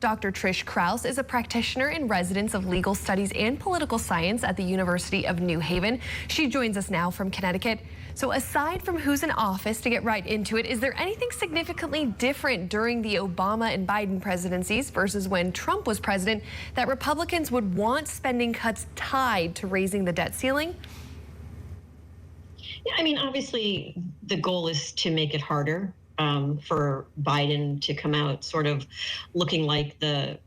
Dr. Trish Crouse is a practitioner in residence of legal studies and political science at the University of New Haven. She joins us now from Connecticut. So aside from who's in office, to get right into it, is there anything significantly different during the Obama and Biden presidencies versus when Trump was president that Republicans would want spending cuts tied to raising the debt ceiling? Yeah, I mean, obviously, the goal is to make it harder for Biden to come out sort of looking like the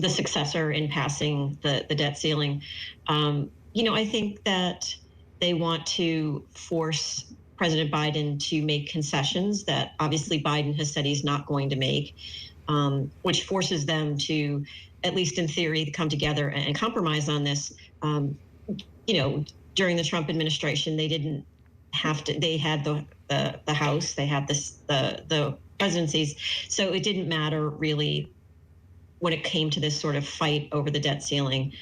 successor in passing the debt ceiling. I think that they want to force President Biden to make concessions that obviously Biden has said he's not going to make, which forces them to, at least in theory, come together and compromise on this. During the Trump administration, they didn't have to. They had the House, they had the presidencies, so it didn't matter really when it came to this sort of fight over the debt ceiling,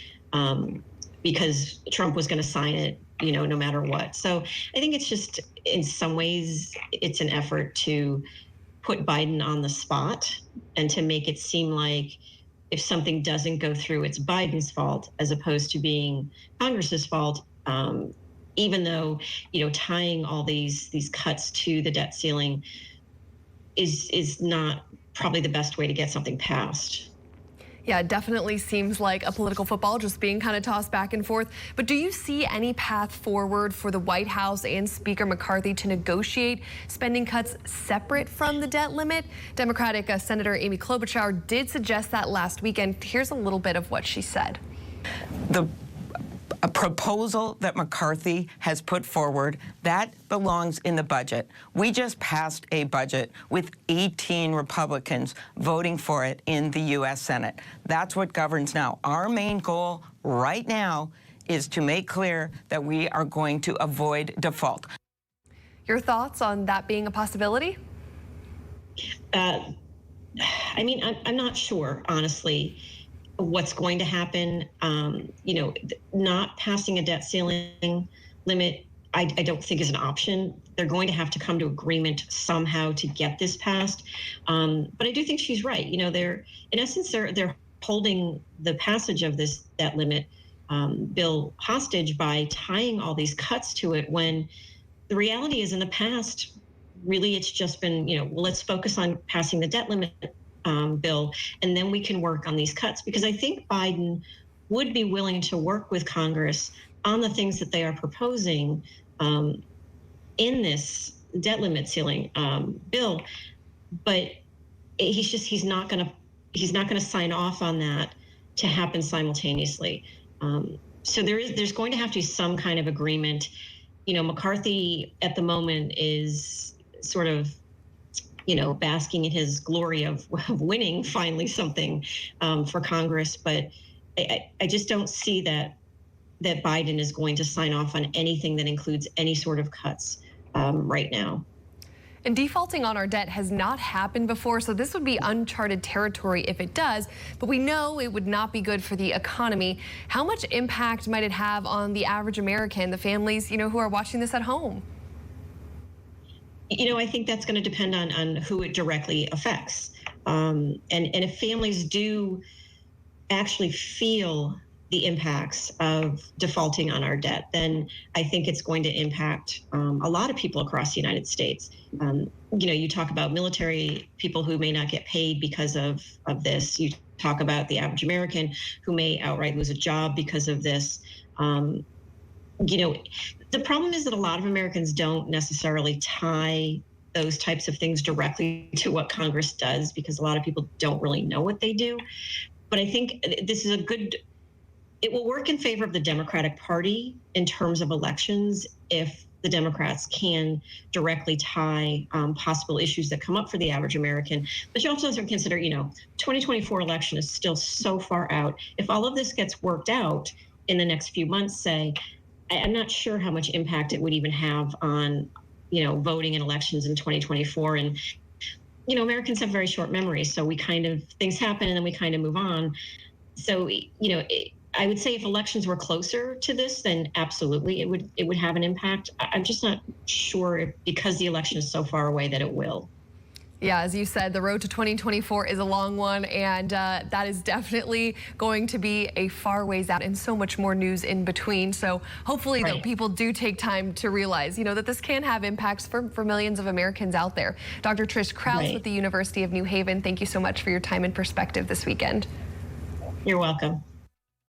because Trump was going to sign it, no matter what. So I think it's just, in some ways, it's an effort to put Biden on the spot and to make it seem like if something doesn't go through, it's Biden's fault as opposed to being Congress's fault. Even though, tying all these cuts to the debt ceiling is not probably the best way to get something passed. Yeah, it definitely seems like a political football just being kind of tossed back and forth. But do you see any path forward for the White House and Speaker McCarthy to negotiate spending cuts separate from the debt limit? Democratic Senator Amy Klobuchar did suggest that last weekend. Here's a little bit of what she said. A proposal that McCarthy has put forward, that belongs in the budget. We just passed a budget with 18 Republicans voting for it in the U.S. Senate. That's what governs now. Our main goal right now is to make clear that we are going to avoid default. Your thoughts on that being a possibility? I'm not sure, honestly, what's going to happen. Not passing a debt ceiling limit, I don't think is an option. They're going to have to come to agreement somehow to get this passed. But I do think she's right. They're holding the passage of this debt limit bill hostage by tying all these cuts to it, when the reality is, in the past, really it's just been, let's focus on passing the debt limit bill, and then we can work on these cuts. Because I think Biden would be willing to work with Congress on the things that they are proposing in this debt limit ceiling bill, but he's not going to sign off on that to happen simultaneously. So there's going to have to be some kind of agreement. McCarthy at the moment is sort of basking in his glory of winning finally something for Congress. But I just don't see that Biden is going to sign off on anything that includes any sort of cuts right now. And defaulting on our debt has not happened before, so this would be uncharted territory if it does. But we know it would not be good for the economy. How much impact might it have on the average American, the families, who are watching this at home? I think that's going to depend on who it directly affects. And if families do actually feel the impacts of defaulting on our debt, then I think it's going to impact a lot of people across the United States. You talk about military people who may not get paid because of this. You talk about the average American who may outright lose a job because of this. The problem is that a lot of Americans don't necessarily tie those types of things directly to what Congress does, because a lot of people don't really know what they do. But I think this is it will work in favor of the Democratic Party in terms of elections if the Democrats can directly tie possible issues that come up for the average American. But you also have to consider, 2024 election is still so far out. If all of this gets worked out in the next few months, say, I'm not sure how much impact it would even have on, voting in elections in 2024. And, Americans have very short memories. So things happen and then we kind of move on. So, I would say if elections were closer to this, then absolutely it would have an impact. I'm just not sure because the election is so far away that it will. Yeah, as you said, the road to 2024 is a long one, and that is definitely going to be a far ways out and so much more news in between. So hopefully, though, people do take time to realize, that this can have impacts for millions of Americans out there. Dr. Trish Crouse with the University of New Haven, thank you so much for your time and perspective this weekend. You're welcome.